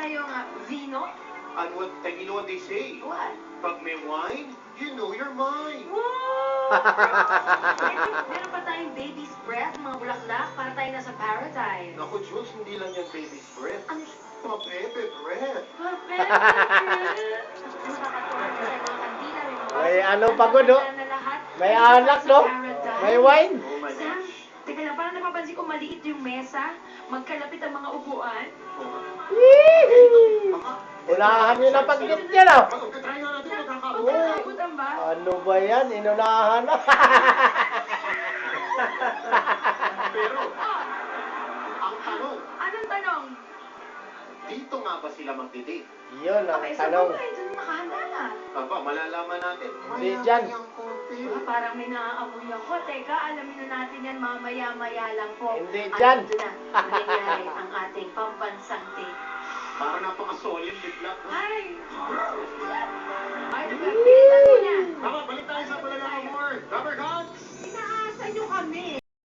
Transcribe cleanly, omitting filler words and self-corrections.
tayong vino? And you know what they say? What? Pag may wine, you know you're mine. Wow! Meron pa tayong baby's breath, mga bulaklak, para tayo nasa paradise. Naku, Jules, hindi lang yan baby's breath. Ano? Papepe breath. Nakakatuwa na tayo mga kandila, may mga May bata, ano pagod, oh. na lahat. May Ay, alak, sa no? paradise. May wine. Oh my Sam, gosh. teka lang, parang napapansin ko maliit yung mesa, magkalapit ang mga upuan. Yee! Unahan nyo na pag-get yan, oh. Try nga natin magkakaroon. Magkakabutan ba? Ano ba yan? Inunahan na. Pero, ang tanong, Anong tanong? dito nga ba sila magdidate? Yun ang Okay, sa tanong. baba, dun nakahanda na. Aba, malalaman natin. Hindi dyan. Parang may naaamoy ako. Teka, alamin na natin yan mamaya-maya lang po. Hindi At dyan. ito na, nangyayari ang ating pambansang date. Parang napaka-solid bigla. Ay!